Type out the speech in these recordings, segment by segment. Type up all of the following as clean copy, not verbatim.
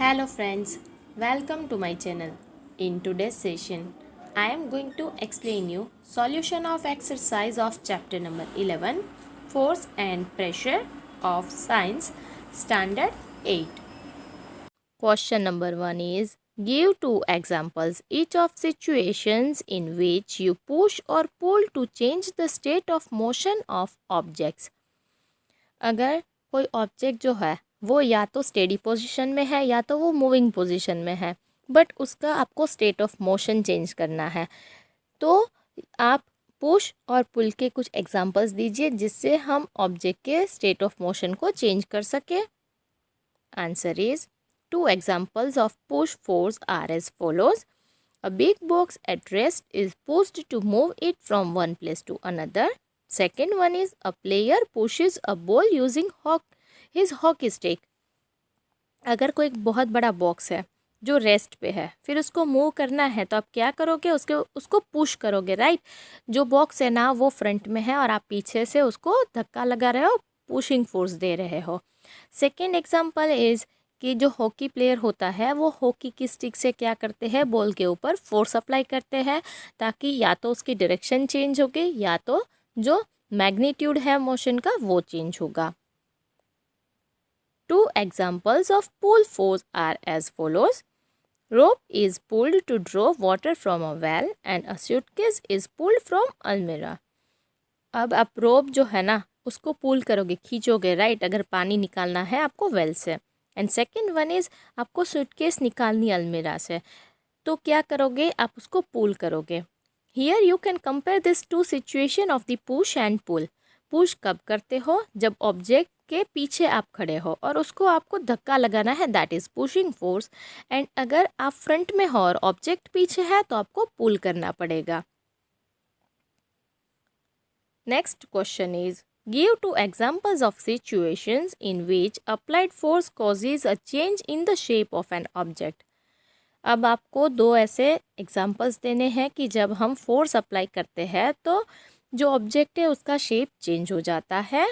Hello friends, welcome to my channel. In today's session, I am going to explain you solution of exercise of chapter number 11, Force and Pressure of Science, Standard 8. Question number 1 is, give two examples each of situations in which you push or pull to change the state of motion of objects. अगर कोई object जो है वो या तो steady position में है या तो वो मूविंग पोजीशन में है, बट उसका आपको स्टेट ऑफ मोशन चेंज करना है, तो आप पुश और पुल के कुछ एग्जांपल्स दीजिए जिससे हम ऑब्जेक्ट के स्टेट ऑफ मोशन को चेंज कर सके. Answer is two examples of push force are as follows. A big box at rest is pushed to move it from one place to another. Second one is a player pushes a ball using his hockey stick. अगर कोई एक बहुत बड़ा box है जो rest पे है, फिर उसको मूव करना है, तो आप क्या करोगे? उसको पुश करोगे, राइट. जो बॉक्स है ना वो फ्रंट में है और आप पीछे से उसको धक्का लगा रहे हो, पुशिंग फोर्स दे रहे हो. सेकेंड एग्जाम्पल इज कि जो हॉकी प्लेयर होता है वो हॉकी की स्टिक से क्या करते हैं? बॉल के ऊपर फोर्स अप्लाई करते हैं ताकि या तो उसकी डायरेक्शन चेंज होगी या तो जो मैग्नीट्यूड है मोशन का वो चेंज होगा. Two examples of pull force are as follows. Rope is pulled to draw water from a well and a suitcase is pulled from अलमीरा. अब आप रोप जो है ना उसको पुल करोगे, खींचोगे, राइट, अगर पानी निकालना है आपको वेल से. एंड सेकेंड वन इज़ आपको सूटकेस निकालनी अलमीरा से, तो क्या करोगे? आप उसको पुल करोगे. Here you can compare this to situation of the push and pull. Push कब करते हो? जब ऑब्जेक्ट के पीछे आप खड़े हो और उसको आपको धक्का लगाना है, that is pushing force. And अगर आप फ्रंट में हो और ऑब्जेक्ट पीछे है तो आपको पुल करना पड़ेगा. Next question is, give two examples of situations in which applied force causes a change in the shape of an object. अब आपको दो ऐसे एग्जांपल्स देने हैं कि जब हम फोर्स अप्लाई करते हैं तो जो ऑब्जेक्ट है उसका शेप चेंज हो जाता है.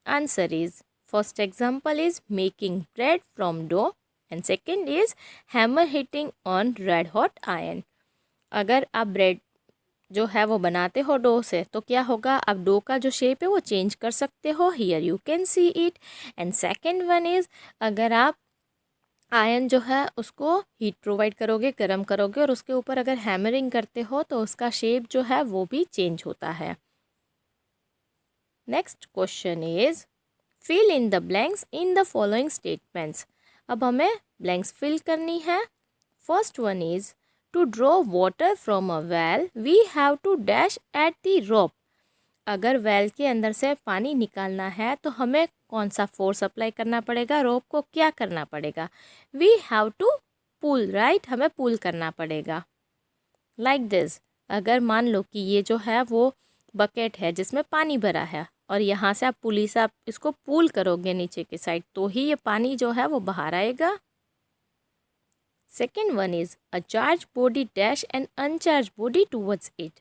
Answer is, first example is making bread from dough and second is hammer hitting on red hot iron. अगर आप ब्रेड जो है वो बनाते हो डो से, तो क्या होगा? आप डो का जो शेप है वो चेंज कर सकते हो. Here you can see it. And second one is, अगर आप आयरन जो है उसको हीट प्रोवाइड करोगे, गर्म करोगे और उसके ऊपर अगर हैमरिंग करते हो तो उसका शेप जो है वो भी चेंज होता है. Next question is, fill in the blanks in the following statements. अब हमें ब्लैंक्स फिल करनी है. First one is, to draw water from a well, we have to dash at the rope. अगर वेल के अंदर से पानी निकालना है तो हमें कौन सा फोर्स अप्लाई करना पड़ेगा? रोप को क्या करना पड़ेगा? We have to pull, right, हमें पुल करना पड़ेगा. Like this. अगर मान लो कि ये जो है वो बकेट है जिसमें पानी भरा है और यहाँ से आप पुली से आप इसको पुल करोगे नीचे की साइड, तो ही ये पानी जो है वो बाहर आएगा. Second one is a charged body dash an uncharged body towards it.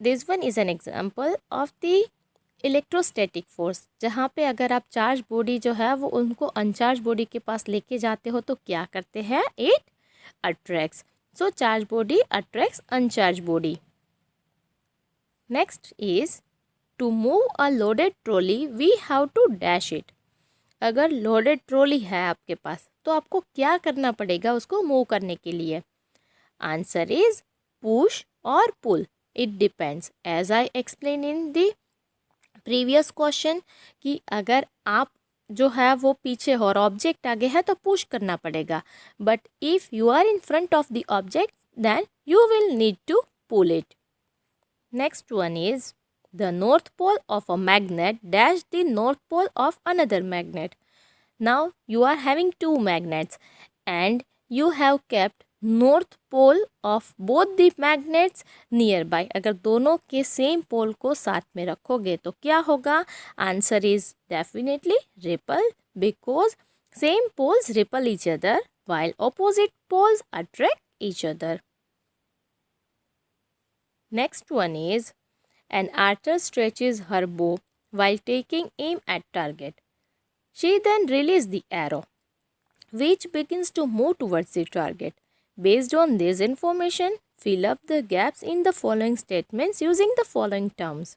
This one is an example of the electrostatic force. जहाँ पे अगर आप चार्ज बॉडी जो है वो उनको अनचार्ज बॉडी के पास लेके जाते हो तो क्या करते हैं? It attracts. So charged body attracts uncharged body. Next is, to move a loaded trolley we have to dash it. अगर लोडेड ट्रॉली है आपके पास तो आपको क्या करना पड़ेगा उसको मूव करने के लिए? आंसर इज पुश और pull. It depends, as I explain in the previous question, कि अगर आप जो है वो पीछे हो और ऑब्जेक्ट आगे है तो पुश करना पड़ेगा, but if you are in front of the object then you will need to pull it. Next one is, the north pole of a magnet dash the north pole of another magnet. Now you are having two magnets and you have kept north pole of both the magnets nearby. अगर दोनों के same pole को साथ में रखोगे तो क्या होगा? Answer is definitely repel, because same poles repel each other while opposite poles attract each other. Next one is, an archer stretches her bow while taking aim at target. She then releases the arrow. which begins to move towards the target. Based on this information, fill up the gaps in the following statements using the following terms.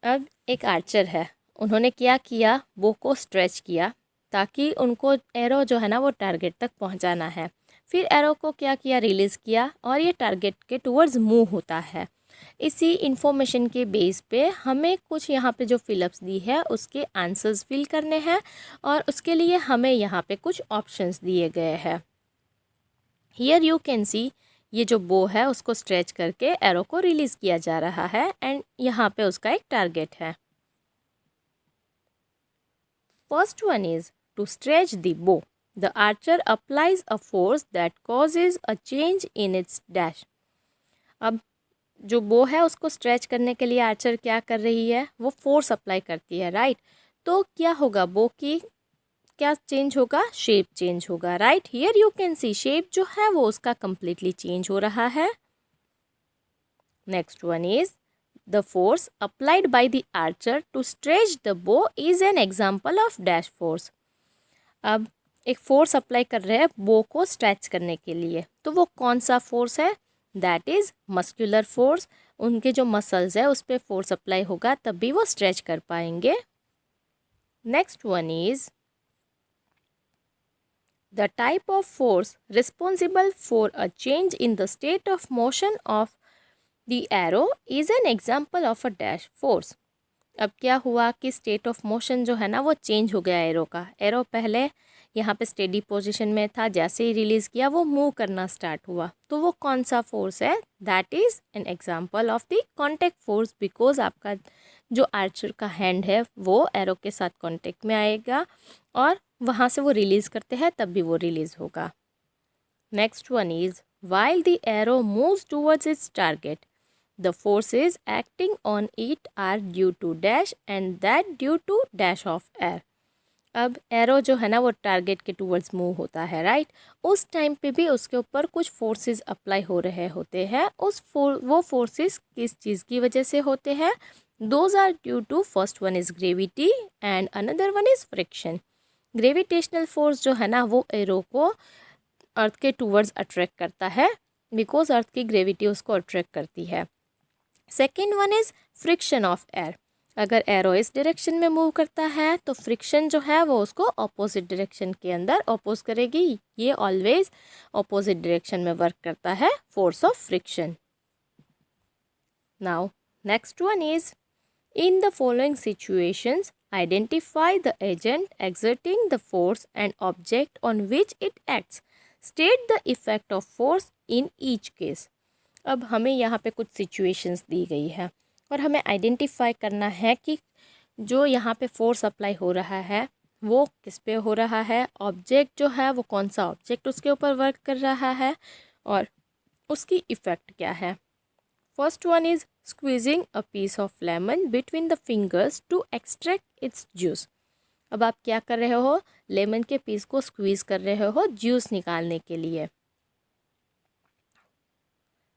अब एक Archer है, उन्होंने क्या किया, बो को stretch किया ताकि उनको एरो जो है ना वो टारगेट तक पहुंचाना है। फिर एरो को क्या किया, रिलीज़ किया और ये टारगेट के टुवर्ड्स मूव होता है। इसी इंफॉर्मेशन के बेस पे हमें कुछ यहाँ पे जो फिलअप्स दी है उसके आंसर्स फिल करने हैं और उसके लिए हमें यहाँ पे कुछ ऑप्शंस दिए गए हैं। हियर यू कैन सी, ये जो बो है उसको स्ट्रेच करके एरो को रिलीज़ किया जा रहा है एंड यहाँ पे उसका एक टारगेट है। First one is to stretch the bow, the archer applies a force that causes a change in its dash. अब जो बो है उसको स्ट्रेच करने के लिए आर्चर क्या कर रही है, वो फोर्स अप्लाई करती है, राइट। तो क्या होगा, बो की क्या चेंज होगा, शेप चेंज होगा, right. Here you can see shape जो है वो उसका कंप्लीटली चेंज हो रहा है। Next one is the force applied by the archer to stretch the bow is an example of dash force. अब एक फोर्स अप्लाई कर रहे हैं बो को स्ट्रेच करने के लिए, तो वो कौन सा फोर्स है, दैट इज मस्कुलर फोर्स। उनके जो मसल्स है उस पर फोर्स अप्लाई होगा तब भी वो स्ट्रेच कर पाएंगे। Next one is the type of force responsible for a change in the state of motion of the arrow is an example of a dash force। अब क्या हुआ कि स्टेट ऑफ मोशन जो है ना वो चेंज हो गया एरो का। एरो पहले यहाँ पे स्टेडी पोजीशन में था, जैसे ही रिलीज़ किया वो मूव करना स्टार्ट हुआ, तो वो कौन सा फोर्स है, that is an example of the contact force. Because आपका जो आर्चर का हैंड है वो एरो के साथ कॉन्टेक्ट में आएगा और वहाँ से वो रिलीज़ करते हैं तब भी वो रिलीज़ होगा। Next one is while the arrow moves towards its target, the forces acting on it are due to dash and that due to dash of air. अब एरो जो है ना वो टारगेट के टूवर्ड्स मूव होता है, right. उस time पे भी उसके ऊपर कुछ फोर्सेस अप्लाई हो रहे होते हैं। वो फोर्सेस किस चीज़ की वजह से होते हैं, those are due to, first one is gravity and another one is friction. Gravitational force जो है ना वो एरो को अर्थ के टूवर्ड्स अट्रैक्ट करता है, बिकॉज अर्थ की ग्रेविटी उसको अट्रैक्ट करती है। Second one is friction of air. अगर एरो इस डायरेक्शन में मूव करता है तो फ्रिक्शन जो है वो उसको ऑपोजिट डायरेक्शन के अंदर अपोज करेगी। ये ऑलवेज ऑपोजिट डायरेक्शन में वर्क करता है, force of friction. Now next one is in the following situations identify the agent exerting the force and object on which it acts, state the effect of force in each case। अब हमें यहाँ पे कुछ situations दी गई है और हमें identify करना है कि जो यहाँ पे फोर्स अप्लाई हो रहा है वो किस पे हो रहा है, ऑब्जेक्ट जो है वो कौन सा ऑब्जेक्ट उसके ऊपर वर्क कर रहा है और उसकी इफ़ेक्ट क्या है। First one is squeezing a piece of lemon between the fingers to extract its juice। अब आप क्या कर रहे हो, लेमन के पीस को स्क्वीज कर रहे हो जूस निकालने के लिए।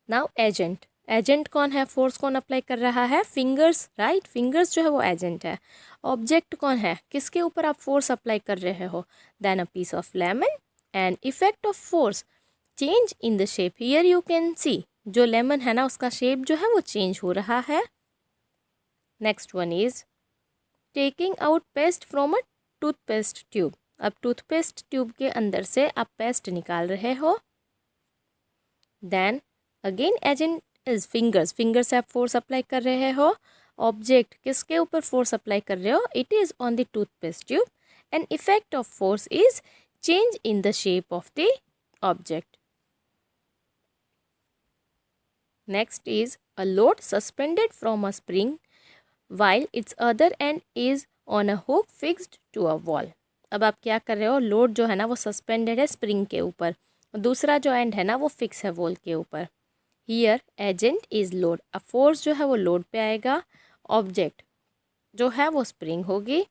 नाउ एजेंट, एजेंट कौन है, फोर्स कौन अप्लाई कर रहा है, फिंगर्स, राइट। फिंगर्स जो है वो एजेंट है। ऑब्जेक्ट कौन है, किसके ऊपर आप फोर्स अप्लाई कर रहे हो, then a piece of lemon and effect of force change in the shape. Here you can see जो लेमन है ना उसका शेप जो है वो चेंज हो रहा है। Next one is taking out paste from a toothpaste tube. अब टूथपेस्ट ट्यूब के अंदर से आप पेस्ट निकाल रहे हो। Then again agent is fingers, finger से आप फोर्स अप्लाई कर रहे हो। ऑब्जेक्ट किसके ऊपर फोर्स अप्लाई कर रहे हो, it is on the toothpaste tube and effect of force is change in the shape of the object. Next is a load suspended from a spring while its other end is on a hook fixed to a wall। अब आप क्या कर रहे हो, load जो है ना वो सस्पेंडेड है स्प्रिंग के ऊपर और दूसरा जो एंड है ना वो फिक्स है वॉल के ऊपर। हियर एजेंट इज़ लोड, अब फोर्स जो है वो लोड पे आएगा, ऑब्जेक्ट जो है वो स्प्रिंग होगी।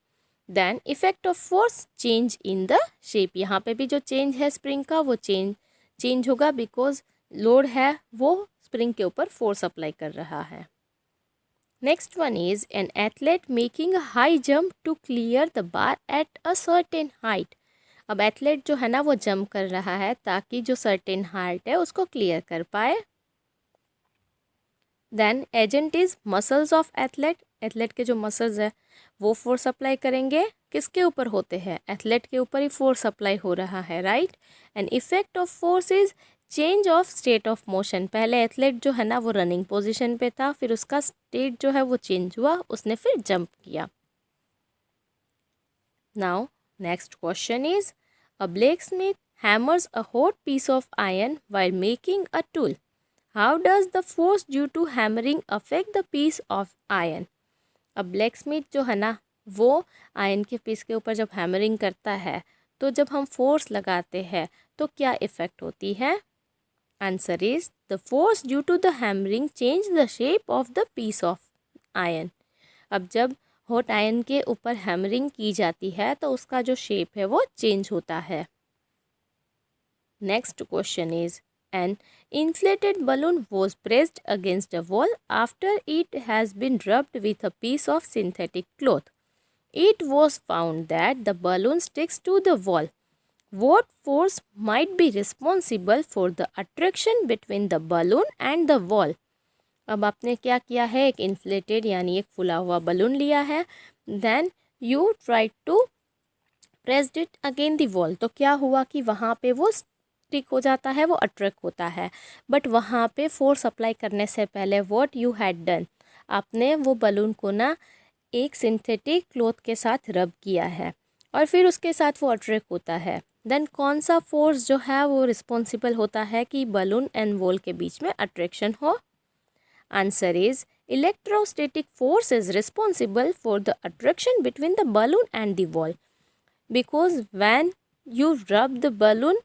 Then effect of force change in the shape, यहाँ पे भी जो चेंज है स्प्रिंग का वो चेंज होगा बिकॉज लोड है वो स्प्रिंग के ऊपर फोर्स अप्लाई कर रहा है। Next one is an athlete making a high jump to clear the bar at a certain height. अब एथलीट जो है ना वो जंप कर रहा है ताकि जो सर्टेन हार्ट है उसको क्लियर कर पाए। Then agent is muscles of athlete, athlete के जो मसल्स है वो फोर्स अप्लाई करेंगे, किसके ऊपर होते हैं, एथलेट के ऊपर ही फोर्स अप्लाई हो रहा है, right. And effect of force is change of state of motion, पहले एथलेट जो है ना वो रनिंग पोजीशन पे था, फिर उसका स्टेट जो है वो चेंज हुआ, उसने फिर जंप किया। Now next question is a blacksmith hammers a hot piece of iron while making a tool, how does the force due to hammering affect the piece of iron. अब blacksmith जो है ना वो iron के piece के ऊपर जब hammering करता है तो जब हम फोर्स लगाते हैं तो क्या इफ़ेक्ट होती है। Answer is the force due to the hammering change the shape of the piece of iron. अब जब हॉट आयरन के ऊपर हैमरिंग की जाती है तो उसका जो शेप है वो चेंज होता है। Next question is an inflated balloon was pressed against a wall after it has been rubbed with a piece of synthetic cloth. It was found that the balloon sticks to the wall. What force might be responsible for the attraction between the balloon and the wall? अब आपने क्या किया है, एक inflated यानी एक फुला हुआ बलून लिया है, then you try to pressed it again the wall, तो क्या हुआ कि वहाँ पे वो स्टिक हो जाता है, वो अट्रैक्ट होता है, बट वहाँ पे फोर्स अप्लाई करने से पहले व्हाट यू हैड डन, आपने वो बलून को ना एक सिंथेटिक क्लॉथ के साथ रब किया है और फिर उसके साथ वो अट्रैक्ट होता है। देन कौन सा फोर्स जो है वो रिस्पॉन्सिबल होता है कि बलून एंड वॉल के बीच में अट्रैक्शन हो। Answer is electrostatic force is responsible for the attraction between the balloon and the wall, because when you rub the balloon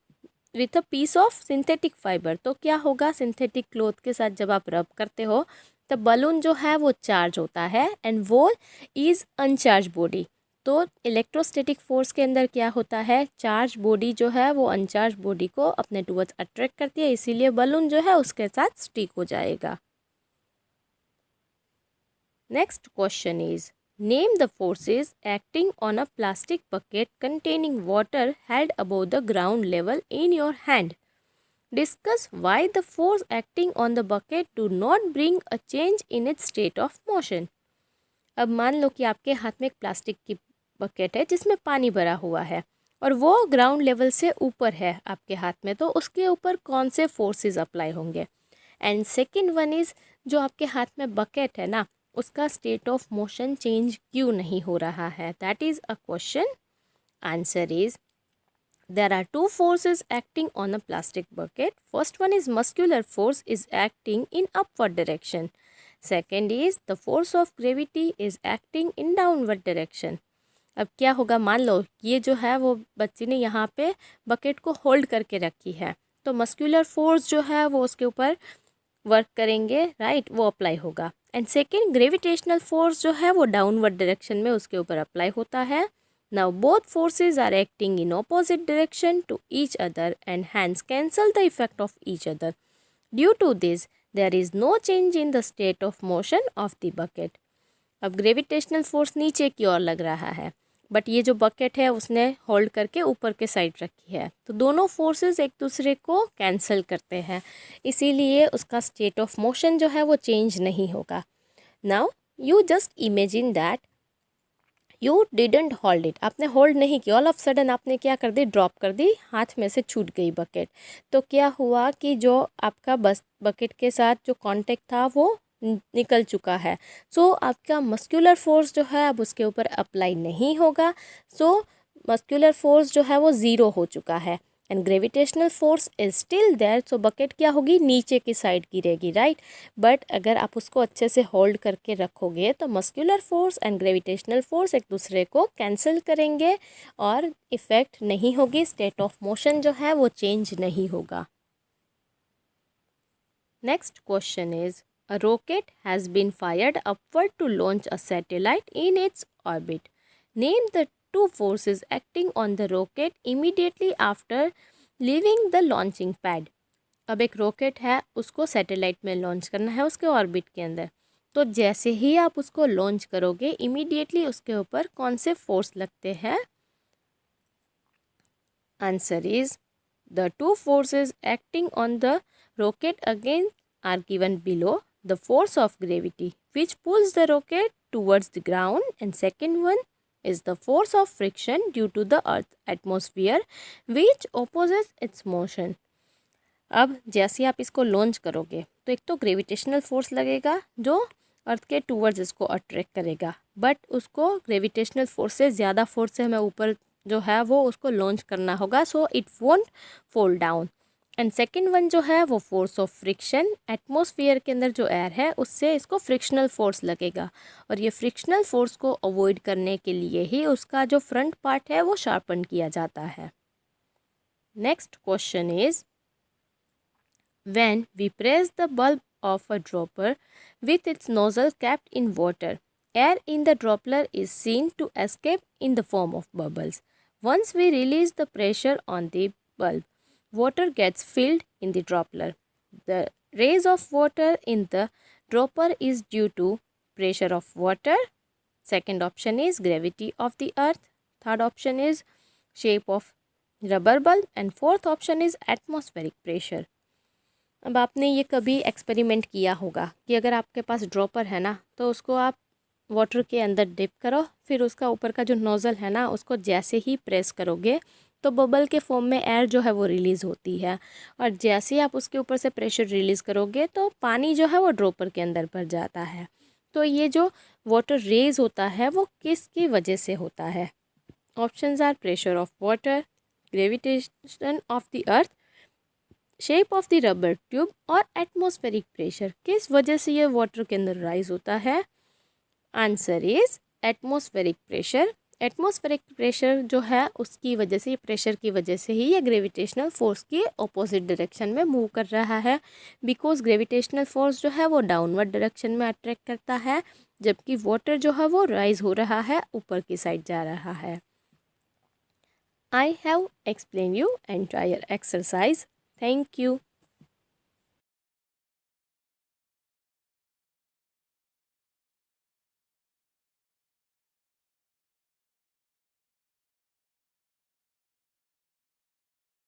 with a piece of synthetic fibre, तो क्या होगा, synthetic cloth के साथ जब आप रब करते हो तो बलून जो है वो चार्ज होता है and wall is uncharged body. तो इलेक्ट्रोस्टैटिक फोर्स के अंदर क्या होता है, चार्ज बॉडी जो है वो अनचार्ज बॉडी को अपने टुवर्ड्स अट्रैक्ट करती है, इसीलिए बलून जो है उसके साथ स्टिक हो जाएगा। Next question is name the forces acting on a plastic bucket containing water held above the ground level in your hand. Discuss why the force acting on the bucket do not bring a change in its state of motion. अब मान लो कि आपके हाथ में एक plastic की bucket है जिसमें पानी भरा हुआ है और वो ग्राउंड लेवल से ऊपर है आपके हाथ में, तो उसके ऊपर कौन से फोर्सेस अप्लाई होंगे। एंड सेकंड वन इज़ जो आपके हाथ में बकेट है ना उसका स्टेट ऑफ मोशन चेंज क्यों नहीं हो रहा है, that is a question. Answer is there are two forces acting on a plastic bucket. First one is muscular force is acting in upward direction. Second is the force of gravity is acting in downward direction. अब क्या होगा, मान लो ये जो है वो बच्ची ने यहाँ पे बकेट को होल्ड करके रखी है, तो मस्कुलर फोर्स जो है वो उसके ऊपर वर्क करेंगे, राइट, वो अप्लाई होगा। एंड सेकेंड ग्रेविटेशनल फोर्स जो है वो डाउनवर्ड डायरेक्शन में उसके ऊपर अप्लाई होता है। Now both forces are acting in opposite direction to each other and hence cancel the effect of each other. Due to this, there is no change in the state of motion of the bucket. अब gravitational force नीचे की ओर लग रहा है, but ये जो bucket है उसने होल्ड करके ऊपर के साइड रखी है, तो दोनों फोर्सेस एक दूसरे को कैंसिल करते हैं, इसीलिए उसका स्टेट ऑफ मोशन जो है वो चेंज नहीं होगा। Now you just imagine that you didn't hold it, आपने होल्ड नहीं किया, ऑल ऑफ सडन आपने क्या कर दी, ड्रॉप कर दी, हाथ में से छूट गई बकेट, तो क्या हुआ कि जो आपका बकेट के साथ जो कांटेक्ट था वो निकल चुका है, सो आपका मस्कुलर फोर्स जो है अब उसके ऊपर अप्लाई नहीं होगा, सो मस्कुलर फोर्स जो है वो ज़ीरो हो चुका है and gravitational force is still there, so bucket क्या होगी, नीचे की साइड गिरेगी, राइट। बट अगर आप उसको अच्छे से होल्ड करके रखोगे तो muscular force and gravitational force एक दूसरे को कैंसिल करेंगे और इफ़ेक्ट नहीं होगी, स्टेट ऑफ मोशन जो है वो चेंज नहीं होगा। Next question is a rocket has been fired upward to launch a satellite in its orbit. Name the two forces acting on the rocket immediately after leaving the launching pad. अब एक rocket है, उसको satellite में launch करना है उसके orbit के अंदर, तो जैसे ही आप उसको लॉन्च करोगे इमीडिएटली उसके ऊपर कौन से फोर्स लगते हैं। Answer is the two forces acting on the rocket again are given below. The force of gravity which pulls the rocket towards the ground, and second one is the force of friction due to the earth atmosphere which opposes its motion. अब जैसे आप इसको launch करोगे तो एक तो gravitational force लगेगा जो अर्थ के टूवर्ड्स इसको अट्रैक्ट करेगा, बट उसको ग्रेविटेशनल फोर्स से ज़्यादा फोर्स से हमें ऊपर जो है वो उसको लॉन्च करना होगा, so it won't fall down. And second one जो है वो फोर्स ऑफ फ्रिक्शन, एटमॉस्फेयर के अंदर जो एयर है उससे इसको फ्रिक्शनल फोर्स लगेगा, और ये फ्रिक्शनल फोर्स को अवॉइड करने के लिए ही उसका जो फ्रंट पार्ट है वो शार्पन किया जाता है। Next question is, when we press the bulb of a dropper with its nozzle capped in water, air in the dropper is seen to escape in the form of bubbles. Once we release the pressure on the bulb, water gets filled in the dropper. The raise of water in the dropper is due to pressure of water. Second option is gravity of the earth. Third option is shape of rubber bulb, and fourth option is atmospheric pressure. अब आपने ये कभी experiment किया होगा कि अगर आपके पास dropper है ना तो उसको आप वाटर के अंदर डिप करो, फिर उसका ऊपर का जो नोज़ल है ना उसको जैसे ही प्रेस करोगे तो बबल के फॉर्म में एयर जो है वो रिलीज़ होती है, और जैसे ही आप उसके ऊपर से प्रेशर रिलीज़ करोगे तो पानी जो है वो ड्रॉपर के अंदर भर जाता है। तो ये जो वाटर रेज होता है वो किसकी वजह से होता है? Options are pressure of water, gravitation of the earth, shape of the rubber tube और एटमॉस्फेरिक प्रेशर। किस वजह से ये वाटर के अंदर राइज होता है? Answer is atmospheric pressure. Atmospheric pressure जो है उसकी वजह से, ये प्रेशर की वजह से ही ये ग्रेविटेशनल फोर्स के ऑपोजिट डायरेक्शन में मूव कर रहा है, बिकॉज ग्रेविटेशनल फोर्स जो है वो डाउनवर्ड डायरेक्शन में अट्रैक्ट करता है, जबकि वाटर जो है वो राइज हो रहा है, ऊपर की साइड जा रहा है। I have explain you entire exercise. Thank you.